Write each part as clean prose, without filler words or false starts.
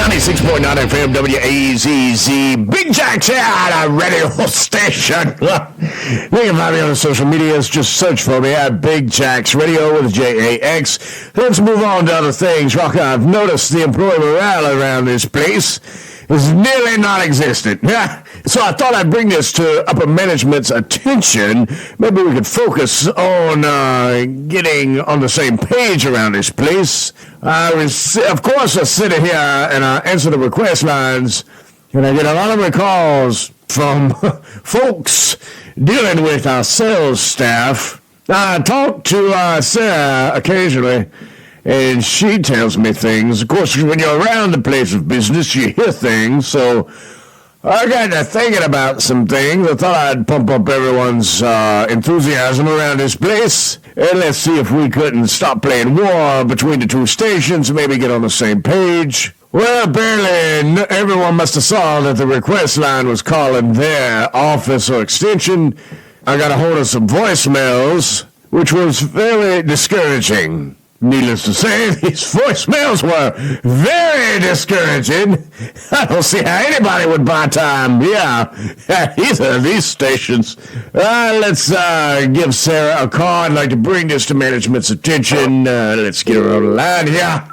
96.9 FM WAZZ. Big Jax here at a radio station. You can find me on the social medias. Just search for me at Big Jax Radio with JAX. Let's move on to other things. Rocker, I've noticed the employee morale around this place is nearly non-existent. So I thought I'd bring this to upper management's attention. Maybe we could focus on getting on the same page around this place. Of course, I sit here and I answer the request lines, and I get a lot of calls from folks dealing with our sales staff. I talk to Sarah occasionally, and she tells me things. Of course, when you're around the place of business, you hear things. So I got to thinking about some things. I thought I'd pump up everyone's enthusiasm around this place. And let's see if we couldn't stop playing war between the two stations and maybe get on the same page. Well, apparently everyone must have saw that the request line was calling their office or extension. I got a hold of some voicemails, which was very discouraging. Needless to say, these voicemails were very discouraging. I don't see how anybody would buy time. Either of these stations. Let's give Sarah a call. I'd like to bring this to management's attention. Let's get her on the line here.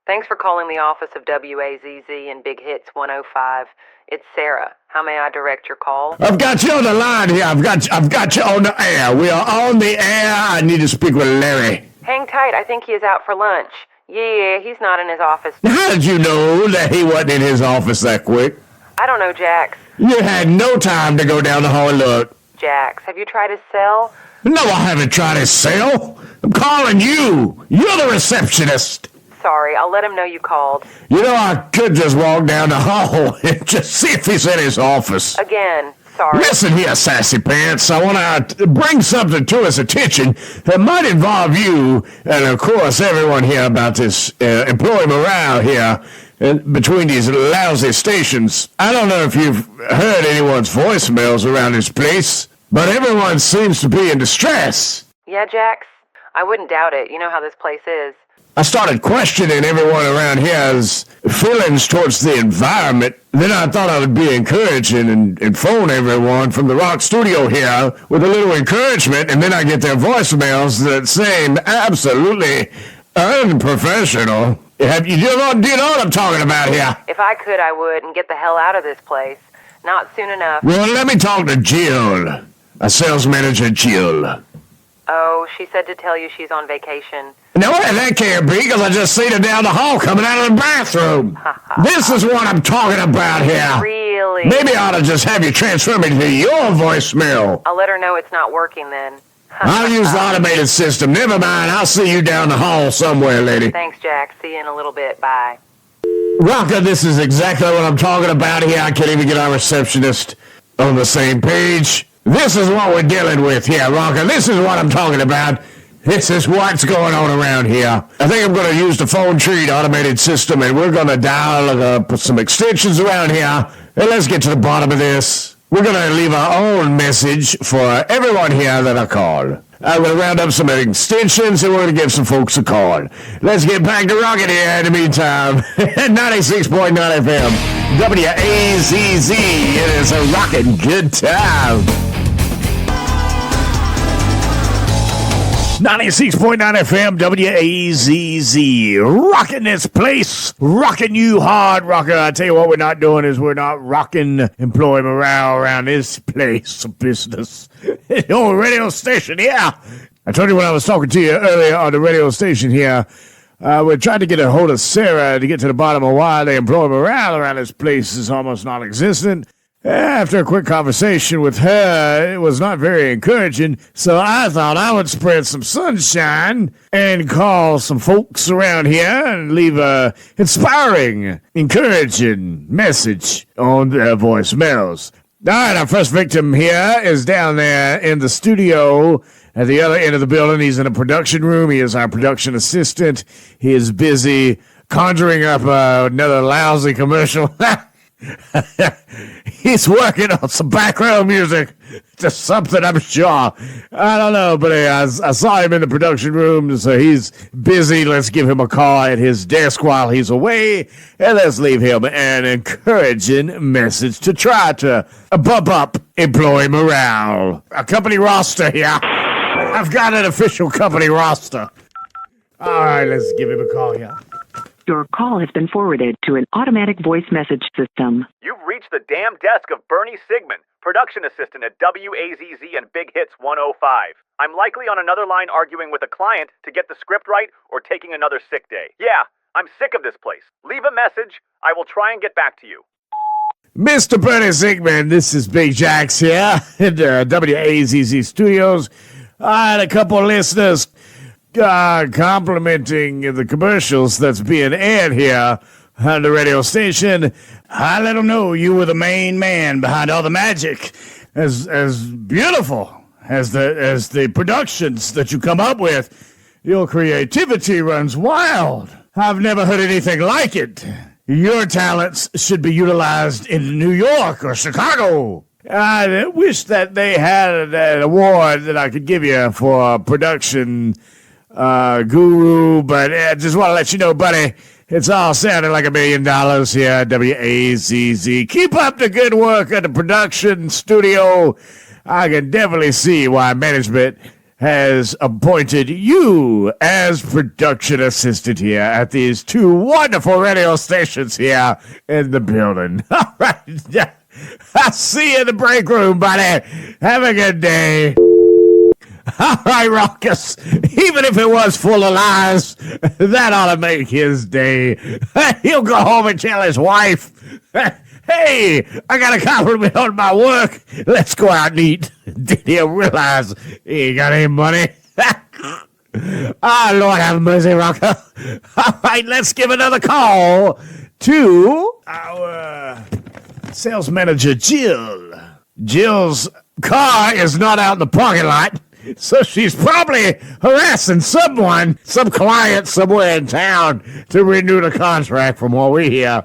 Thanks for calling the office of WAZZ and Big Hits 105. It's Sarah. How may I direct your call? I've got you on the line here. I've got you on the air. We are on the air. I need to speak with Larry. Hang tight. I think he is out for lunch. Yeah, he's not in his office. How did you know that he wasn't in his office that quick? I don't know, Jax. You had no time to go down the hall and look. Jax, have you tried his cell? No, I haven't tried his cell. I'm calling you. You're the receptionist. Sorry, I'll let him know you called. You know, I could just walk down the hall and just see if he's in his office. Again, sorry. Listen here, sassy pants. I want to bring something to his attention that might involve you and, of course, everyone here about this employee morale here between these lousy stations. I don't know if you've heard anyone's voicemails around this place, but everyone seems to be in distress. Yeah, Jax? I wouldn't doubt it. You know how this place is. I started questioning everyone around here's feelings towards the environment. Then I thought I would be encouraging and phone everyone from the rock studio here with a little encouragement, and then I get their voicemails that seem absolutely unprofessional. Do you know what I'm talking about here? If I could, I would, and get the hell out of this place. Not soon enough. Well, let me talk to Jill, a sales manager, Jill. Oh, she said to tell you she's on vacation. No, that can't be, because I just seen her down the hall coming out of the bathroom. This is what I'm talking about here. Really? Maybe I ought to just have you transfer me to your voicemail. I'll let her know it's not working then. I'll use the automated system. Never mind, I'll see you down the hall somewhere, lady. Thanks, Jack. See you in a little bit. Bye. Rocker, this is exactly what I'm talking about here. I can't even get our receptionist on the same page. This is what we're dealing with here, Rocker. This is what I'm talking about. This is what's going on around here. I think I'm going to use the phone tree automated system, and we're going to dial put some extensions around here, and let's get to the bottom of this. We're going to leave our own message for everyone here that I called. I'm going to round up some extensions, and we're going to give some folks a call. Let's get back to rocking here in the meantime. 96.9 FM, WAZZ. It is a rocking good time. 96.9 FM, WAZZ. Rocking this place. Rocking you hard, rocker. I tell you what we're not doing is we're not rocking employee morale around this place of business. The old radio station, yeah. I told you when I was talking to you earlier on the radio station here, we're trying to get a hold of Sarah to get to the bottom of why the employee morale around this place is almost non-existent. After a quick conversation with her, it was not very encouraging, so I thought I would spread some sunshine and call some folks around here and leave a inspiring, encouraging message on their voicemails. All right, our first victim here is down there in the studio at the other end of the building. He's in a production room. He is our production assistant. He is busy conjuring up another lousy commercial. He's working on some background music to something, I'm sure. I don't know, but I saw him in the production room, so he's busy. Let's give him a call at his desk while he's away, and let's leave him an encouraging message to try to bump up employee morale. A company roster here. I've got an official company roster. All right, let's give him a call here. Your call has been forwarded to an automatic voice message system. You've reached the damn desk of Bernie Sigmund, production assistant at WAZZ and Big Hits 105. I'm likely on another line arguing with a client to get the script right or taking another sick day. Yeah, I'm sick of this place. Leave a message. I will try and get back to you. Mr. Bernie Sigmund, this is Big Jax here in the WAZZ studios. I had a couple of listeners complimenting the commercials that's being aired here on the radio station. I let them know you were the main man behind all the magic. As beautiful as the productions that you come up with, your creativity runs wild. I've never heard anything like it. Your talents should be utilized in New York or Chicago. I wish that they had an award that I could give you for production guru, but I just want to let you know, buddy, it's all sounding like $1 million here at WAZZ. Keep up the good work at the production studio. I can definitely see why management has appointed you as production assistant here at these two wonderful radio stations here in the building. All right. I'll see you in the break room, buddy. Have a good day. All right, Raucus. Even if it was full of lies, that ought to make his day. He'll go home and tell his wife, hey, I got a compliment on my work. Let's go out and eat. Then he'll realize he ain't got any money. Lord have mercy, Raucus. All right, let's give another call to our sales manager, Jill. Jill's car is not out in the parking lot. So she's probably harassing some client somewhere in town to renew the contract from what we hear.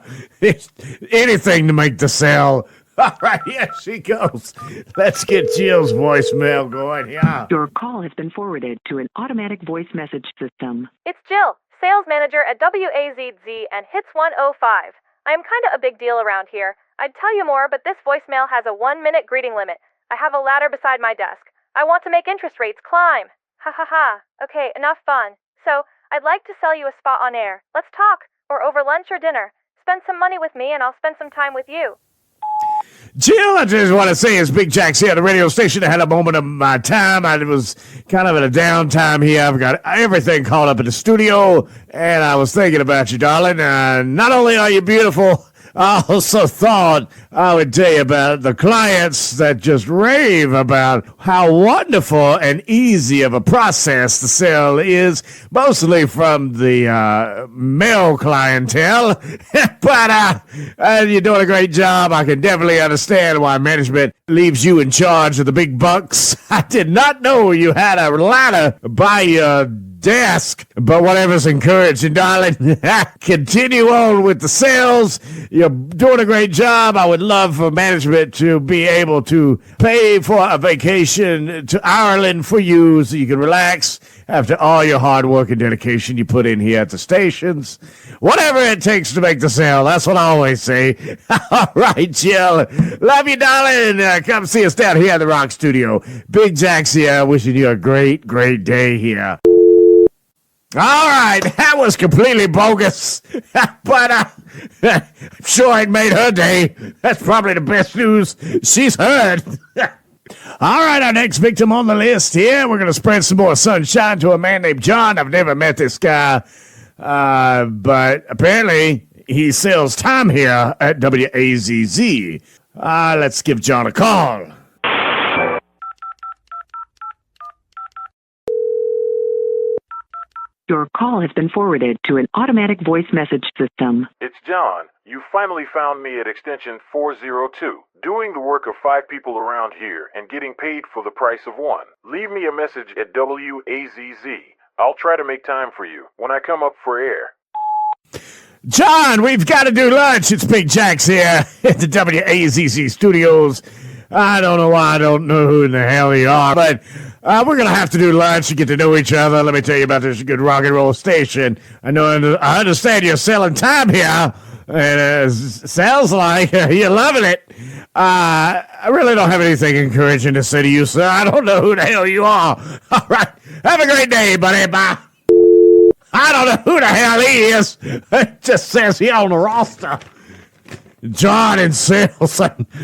Anything to make the sale. All right, here she goes. Let's get Jill's voicemail going here. Your call has been forwarded to an automatic voice message system. It's Jill, sales manager at WAZZ and Hits 105. I am kind of a big deal around here. I'd tell you more, but this voicemail has a 1-minute greeting limit. I have a ladder beside my desk. I want to make interest rates climb. Ha ha ha. Okay, enough fun. So, I'd like to sell you a spot on air. Let's talk, or over lunch or dinner. Spend some money with me and I'll spend some time with you. Jill, I just want to say it's Big Jax here at the radio station. I had a moment of my time. I was kind of at a downtime here. I've got everything called up in the studio, and I was thinking about you, darling. Not only are you beautiful, I also thought I would tell you about the clients that just rave about how wonderful and easy of a process the sale is, mostly from the male clientele. But you're doing a great job. I can definitely understand why management leaves you in charge of the big bucks. I did not know you had a ladder by your desk, but whatever's encouraging, darling. Continue on with the sales. You're doing a great job. I would love for management to be able to pay for a vacation to Ireland for you so you can relax after all your hard work and dedication you put in here at the stations. Whatever it takes to make the sale. That's what I always say. All right, Jill. Love you, darling. Come see us down here at the Rock Studio. Big Jax here, wishing you a great, great day here. All right, that was completely bogus, but I'm sure it made her day. That's probably the best news she's heard. All right, our next victim on the list here, we're going to spread some more sunshine to a man named John. I've never met this guy, but apparently he sells time here at WAZZ. Let's give John a call. Your call has been forwarded to an automatic voice message system. It's John. You finally found me at extension 402, doing the work of 5 people around here and getting paid for the price of 1. Leave me a message at WAZZ. I'll try to make time for you when I come up for air. John, we've got to do lunch. It's Big Jax here at the WAZZ studios. I don't know why I don't know who in the hell you are, but we're going to have to do lunch and get to know each other. Let me tell you about this good rock and roll station. I understand you're selling time here, and it sounds like you're loving it. I really don't have anything encouraging to say to you, sir. I don't know who the hell you are. All right. Have a great day, buddy. Bye. I don't know who the hell he is. It just says he on the roster. John in sales.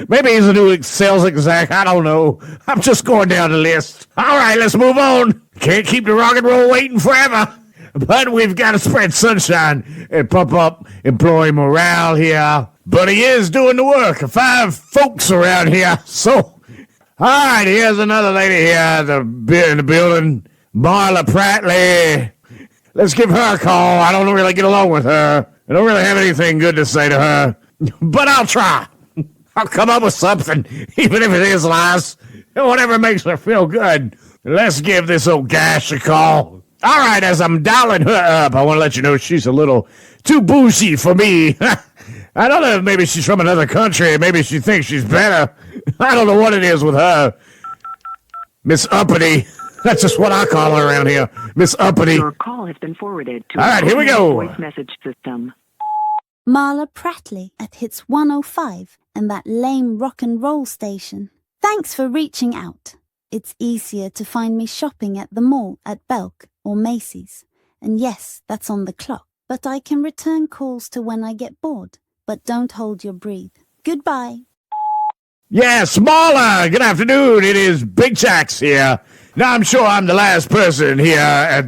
Maybe he's a new sales exec. I don't know. I'm just going down the list. All right, let's move on. Can't keep the rock and roll waiting forever. But we've got to spread sunshine and pump up employee morale here. But he is doing the work. 5 folks around here. So, all right, here's another lady here in the building. Marla Prattley. Let's give her a call. I don't really get along with her. I don't really have anything good to say to her. But I'll try. I'll come up with something, even if it is lies. Whatever makes her feel good. Let's give this old gash a call. All right, as I'm dialing her up, I want to let you know she's a little too bougie for me. I don't know if maybe she's from another country. Maybe she thinks she's better. I don't know what it is with her. Miss Uppity. That's just what I call her around here. Miss Uppity. Your call has been forwarded to all right, here we go. Voice message system. Marla Prattley at Hits 105 and that lame rock and roll station. Thanks for reaching out. It's easier to find me shopping at the mall at Belk or Macy's. And yes, that's on the clock. But I can return calls to when I get bored. But don't hold your breath. Goodbye. Yes, Marla, good afternoon. It is Big Jax here. Now, I'm sure I'm the last person here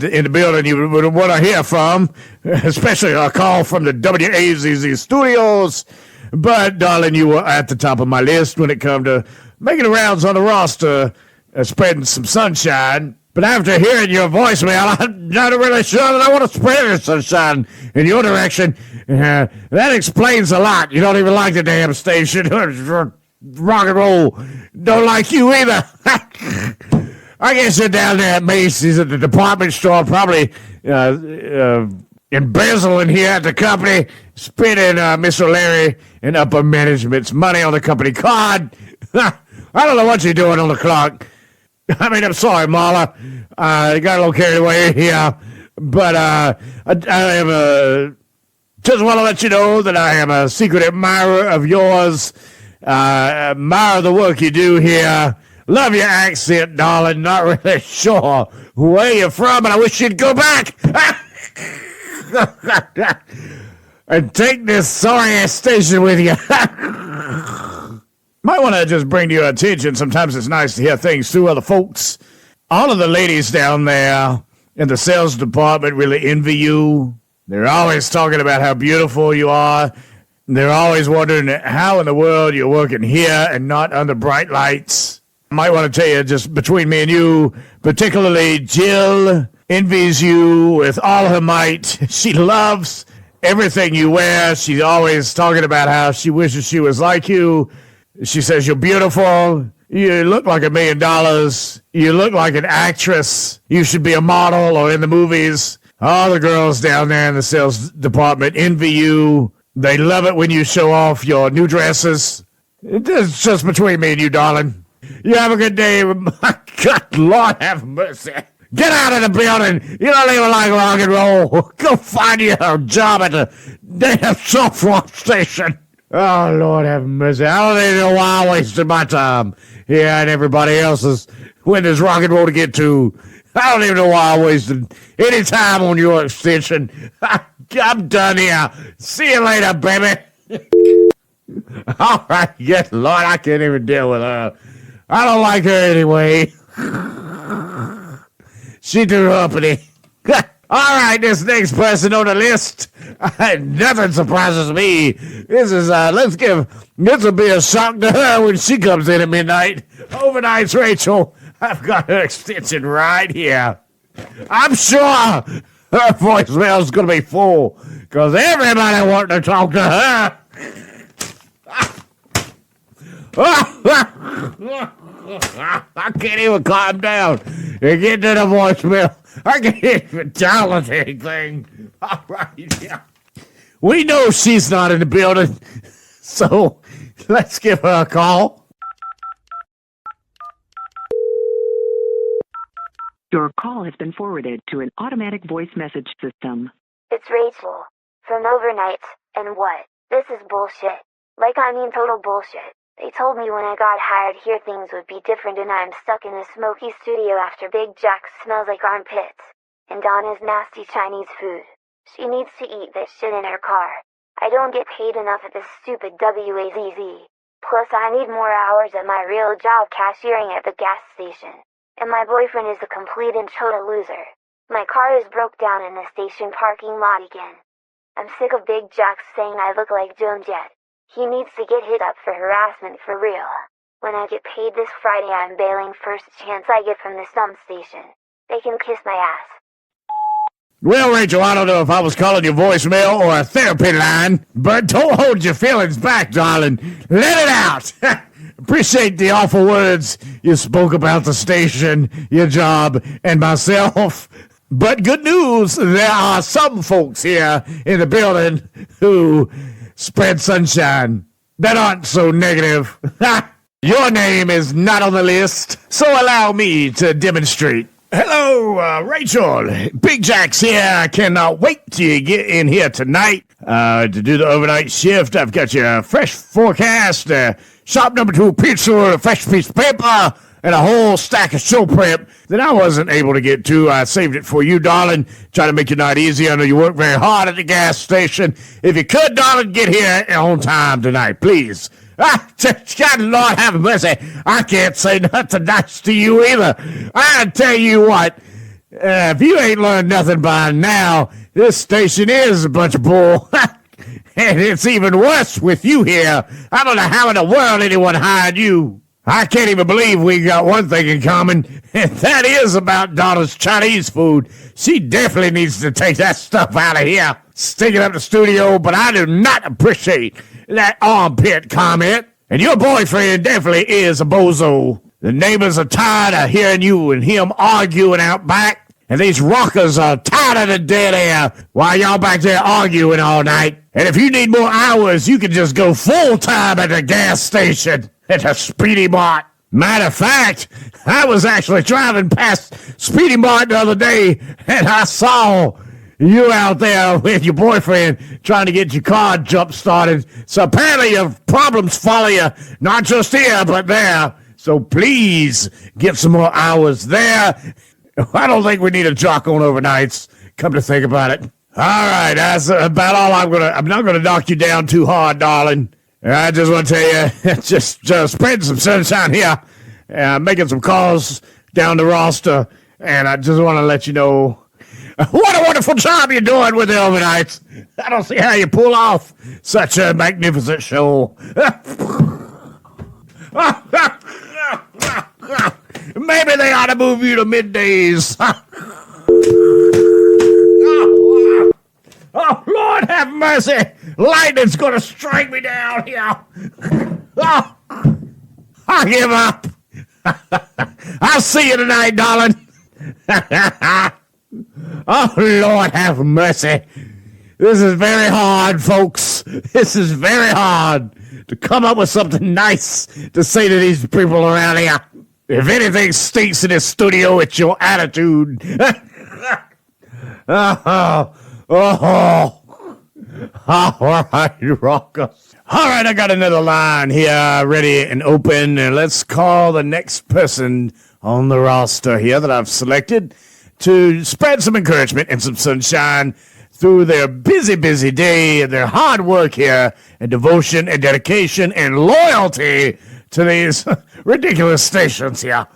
in the building you would want to hear from, especially a call from the WAZZ studios. But, darling, you were at the top of my list when it come to making the rounds on the roster, spreading some sunshine. But after hearing your voicemail, I'm not really sure that I want to spread any sunshine in your direction. That explains a lot. You don't even like the damn station. Rock and roll don't like you either. I guess you're down there at Macy's at the department store, probably embezzling here at the company, spending Miss O'Leary and upper management's money on the company card. I don't know what you're doing on the clock. I mean, I'm sorry, Marla. I got a little carried away here. But I am just want to let you know that I am a secret admirer of yours. Admire the work you do here. Love your accent, darling. Not really sure where you're from, and I wish you'd go back. And take this sorry-ass station with you. Might want to just bring to your attention, sometimes it's nice to hear things through other folks. All of the ladies down there in the sales department really envy you. They're always talking about how beautiful you are. They're always wondering how in the world you're working here and not under bright lights. I might want to tell you, just between me and you, particularly Jill envies you with all her might. She loves everything you wear. She's always talking about how she wishes she was like you. She says you're beautiful. You look like $1 million. You look like an actress. You should be a model or in the movies. All the girls down there in the sales department envy you. They love it when you show off your new dresses. It's just between me and you, darling. You have a good day. My God, Lord have mercy. Get out of the building. You don't even like rock and roll. Go find you a job at the damn software station. Oh, Lord have mercy. I don't even know why I wasted my time here and everybody else's when there's rock and roll to get to. I don't even know why I wasted any time on your extension. I'm done here. See you later, baby. All right, yes, Lord, I can't even deal with her. I don't like her anyway. She too uppity. All right, this next person on the list, nothing surprises me. This will be a shock to her when she comes in at midnight. Overnights, Rachel. I've got her extension right here. I'm sure her voicemail is going to be full because everybody wants to talk to her. I can't even calm down and get to the voicemail. I can't even tell us anything. All right, yeah. We know she's not in the building, so let's give her a call. Your call has been forwarded to an automatic voice message system. It's Rachel from Overnight, and what? This is bullshit. Like, I mean total bullshit. They told me when I got hired here things would be different, and I'm stuck in a smoky studio after Big Jax smells like armpits. And Donna's nasty Chinese food. She needs to eat this shit in her car. I don't get paid enough at this stupid WAZZ. Plus, I need more hours at my real job cashiering at the gas station. And my boyfriend is a complete and total loser. My car is broke down in the station parking lot again. I'm sick of Big Jax saying I look like Joan Jett. He needs to get hit up for harassment for real. When I get paid this Friday, I'm bailing first chance I get from this dumb station. They can kiss my ass. Well, Rachel, I don't know if I was calling your voicemail or a therapy line, but don't hold your feelings back, darling. Let it out. Appreciate the awful words you spoke about the station, your job, and myself. But good news, there are some folks here in the building who spread sunshine that aren't so negative. Your name is not on the list, so allow me to demonstrate. Hello, Rachel. Big Jax here. I cannot wait to get in here tonight to do the overnight shift. I've got your fresh forecast, shop number 2 pizza, a fresh piece of paper, and a whole stack of show prep that I wasn't able to get to. I saved it for you, darling. Try to make your night easy. I know you work very hard at the gas station. If you could, darling, get here on time tonight, please. God, Lord have mercy. I can't say nothing nice to you either. I tell you what, if you ain't learned nothing by now, this station is a bunch of bull. And it's even worse with you here. I don't know how in the world anyone hired you. I can't even believe we got one thing in common, and that is about Donna's Chinese food. She definitely needs to take that stuff out of here. Stick it up the studio, but I do not appreciate that armpit comment. And your boyfriend definitely is a bozo. The neighbors are tired of hearing you and him arguing out back, and these rockers are tired of the dead air while y'all back there arguing all night. And if you need more hours, you can just go full-time at the gas station at a Speedy Mart. Matter of fact, I was actually driving past Speedy Mart the other day, and I saw you out there with your boyfriend trying to get your car jump-started. So apparently your problems follow you, not just here, but there. So please get some more hours there. I don't think we need a jock on overnights, come to think about it. All right, that's about all I'm not gonna knock you down too hard, darling. I just want to tell you, just spread some sunshine here, making some calls down the roster, and I just want to let you know what a wonderful job you're doing with the overnights. I don't see how you pull off such a magnificent show. Maybe they ought to move you to middays. Oh, Lord have mercy. Lightning's going to strike me down here. Oh, I give up. I'll see you tonight, darling. Oh, Lord have mercy. This is very hard, folks. This is very hard to come up with something nice to say to these people around here. If anything stinks in this studio, it's your attitude. All right, rocker. All right, I got another line here ready and open. And let's call the next person on the roster here that I've selected to spread some encouragement and some sunshine through their busy, busy day and their hard work here and devotion and dedication and loyalty to these ridiculous stations here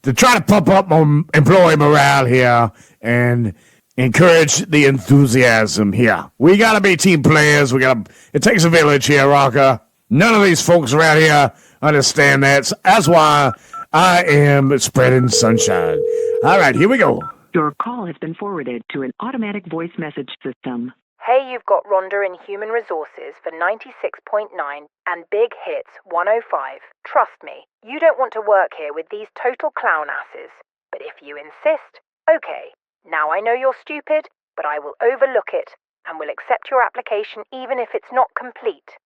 to try to pump up employee morale here and encourage the enthusiasm here. We got to be team players. It takes a village here, rocker. None of these folks around here understand that. So that's why I am spreading sunshine. All right, here we go. Your call has been forwarded to an automatic voice message system. Hey, you've got Rhonda in Human Resources for 96.9 and Big Hits 105. Trust me, you don't want to work here with these total clown asses. But if you insist, okay. Now I know you're stupid, but I will overlook it. and will accept your application even if it's not complete.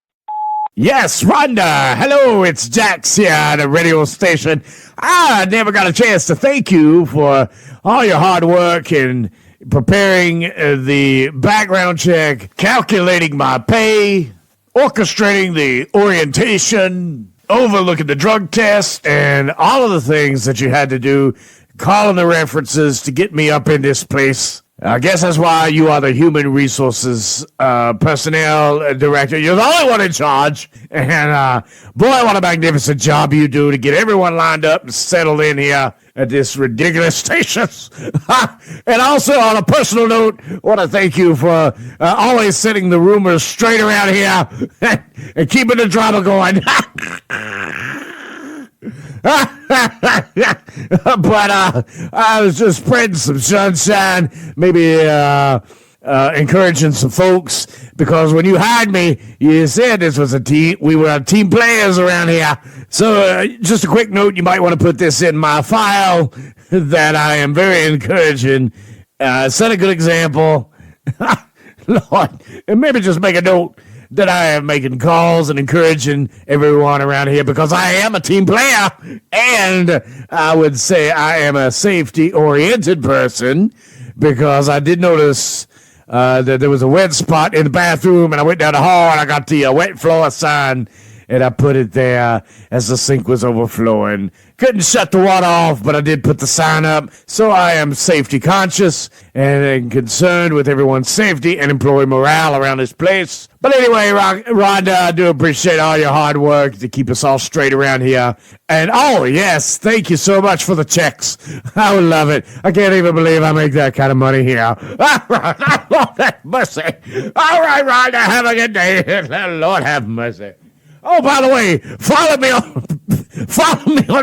Yes, Rhonda. Hello, it's Jax here at the radio station. I never got a chance to thank you for all your hard work in preparing the background check, calculating my pay, orchestrating the orientation, overlooking the drug test, and all of the things that you had to do, calling the references to get me up in this place. I guess that's why you are the human resources personnel director. You're the only one in charge. And boy, what a magnificent job you do to get everyone lined up and settled in here at this ridiculous station. And also, on a personal note, I want to thank you for always setting the rumors straight around here and keeping the drama going. But I was just spreading some sunshine, maybe encouraging some folks, because when you hired me, you said this was a team. We were team players around here. So just a quick note, you might want to put this in my file, that I am very encouraging. Set a good example. Lord, and maybe just make a note that I am making calls and encouraging everyone around here, because I am a team player, and I would say I am a safety-oriented person, because I did notice that there was a wet spot in the bathroom, and I went down the hall, and I got the wet floor sign, and I put it there as the sink was overflowing. Couldn't shut the water off, but I did put the sign up. So I am safety conscious and concerned with everyone's safety and employee morale around this place. But anyway, Rhonda, I do appreciate all your hard work to keep us all straight around here. And oh, yes, thank you so much for the checks. I would love it. I can't even believe I make that kind of money here. Lord have mercy. All right, Rhonda, have a good day. Lord have mercy. Oh, by the way, follow me on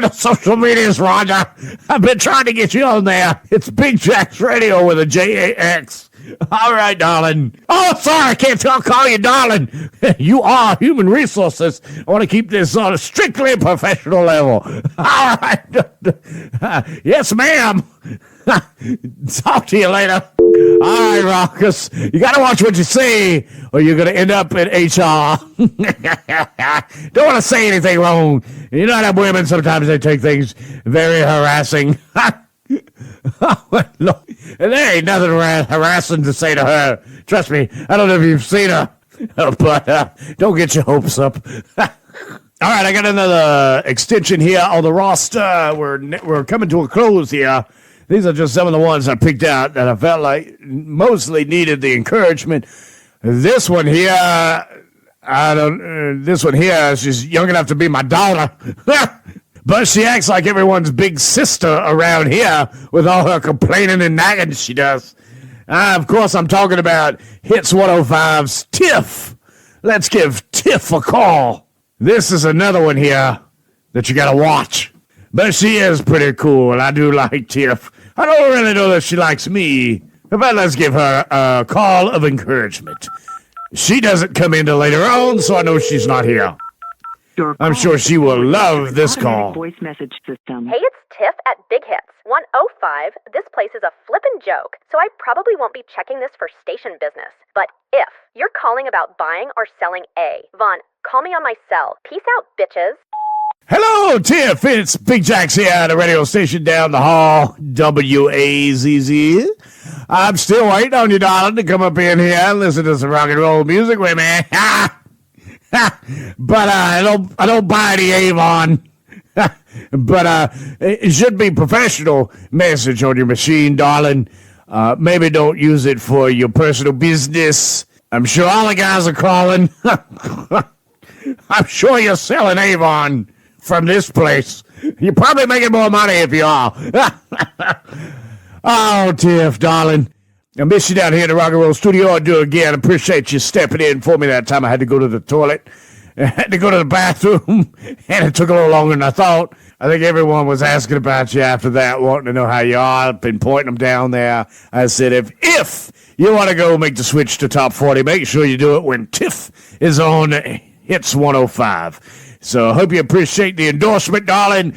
the social medias, Roger. I've been trying to get you on there. It's Big Jax Radio with a Jax. All right, darling. Oh, sorry, I can't call you darling. You are human resources. I want to keep this on a strictly professional level. All right. Yes, ma'am. Talk to you later. All right, Rockers. You got to watch what you say, or you're going to end up in HR. Don't want to say anything wrong. You know that women, sometimes they take things very harassing. And there ain't nothing harassing to say to her. Trust me, I don't know if you've seen her, but don't get your hopes up. All right, I got another extension here on the roster. We're coming to a close here. These are just some of the ones I picked out that I felt like mostly needed the encouragement. This one here, she's young enough to be my daughter. But she acts like everyone's big sister around here with all her complaining and nagging she does. Of course, I'm talking about Hits 105's Tiff. Let's give Tiff a call. This is another one here that you gotta watch. But she is pretty cool. I do like Tiff. I don't really know that she likes me, but let's give her a call of encouragement. She doesn't come in till later on, so I know she's not here. I'm sure she will love this call. Voice message system. Hey, it's Tiff at Big Hits 105. This place is a flippin' joke, so I probably won't be checking this for station business. But if you're calling about buying or selling A, Vaughn, call me on my cell. Peace out, bitches. Hello, Tiff. It's Big Jax here at a radio station down the hall, WAZZ. I'm still waiting on you, darling, to come up in here and listen to some rock and roll music with me. But I don't buy any Avon. But it should be professional message on your machine, darling. Maybe don't use it for your personal business. I'm sure all the guys are calling. I'm sure you're selling Avon from this place. You're probably making more money if you are. Oh, Tiff, darling. I miss you down here in the rock and roll studio. I'll do it again. Appreciate you stepping in for me that time. I had to go to the toilet. I had to go to the bathroom, and it took a little longer than I thought. I think everyone was asking about you after that, wanting to know how you are. I've been pointing them down there. I said, if you want to go make the switch to top 40, make sure you do it when Tiff is on Hits 105. So I hope you appreciate the endorsement, darling.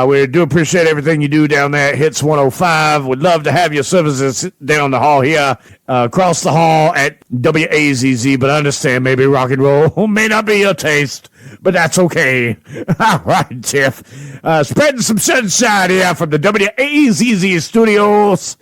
We do appreciate everything you do down there at Hits 105. Would love to have your services down the hall here, across the hall at WAZZ, but I understand maybe rock and roll may not be your taste, but that's okay. All right, Tiff. Spreading some sunshine here from the WAZZ studios.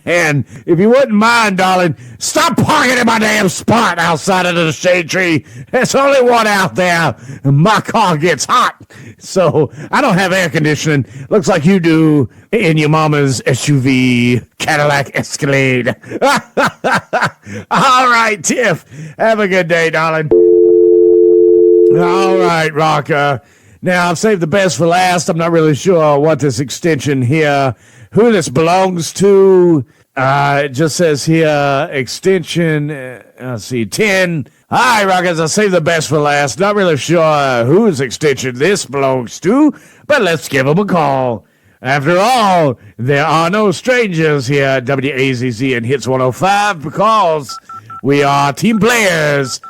And if you wouldn't mind, darling, stop parking in my damn spot outside of the shade tree. There's only one out there. My car gets hot, so I don't have air conditioning. Looks like you do in your mama's SUV Cadillac Escalade. All right, Tiff. Have a good day, darling. All right, Rocker. Now, I've saved the best for last. I'm not really sure what this extension here, who this belongs to. It just says here, extension, let's see, 10. Hi, Rockers. I saved the best for last. Not really sure whose extension this belongs to, but let's give them a call. After all, there are no strangers here at WAZZ and Hits 105 because we are team players.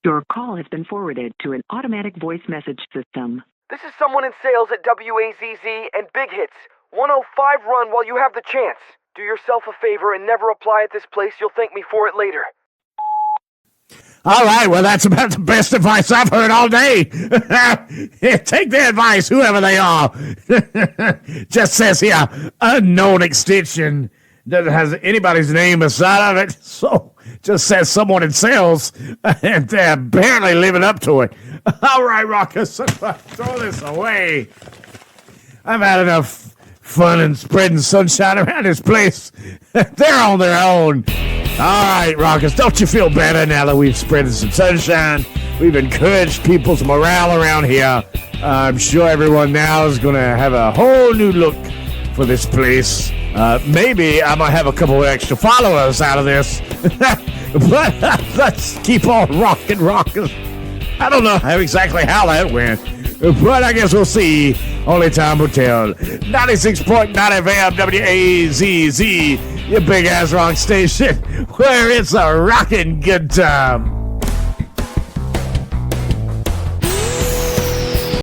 Your call has been forwarded to an automatic voice message system. This is someone in sales at WAZZ and Big Hits 105. Run while you have the chance. Do yourself a favor and never apply at this place. You'll thank me for it later. All right, well, that's about the best advice I've heard all day. Take the advice, whoever they are. Just says here, unknown extension. Doesn't have anybody's name aside of it, so just says someone in sales, and they're barely living up to it. All right, Rockers, throw this away. I've had enough fun and spreading sunshine around this place. They're on their own. All right, Rockers, don't you feel better now that we've spread some sunshine? We've encouraged people's morale around here. I'm sure everyone now is going to have a whole new look for this place. Maybe I might have a couple of extra followers out of this. But let's keep on rocking, Rockers. I don't know exactly how that went, but I guess we'll see. Only time will tell. 96.9 FM WAZZ, your big-ass rock station, where it's a rockin' good time.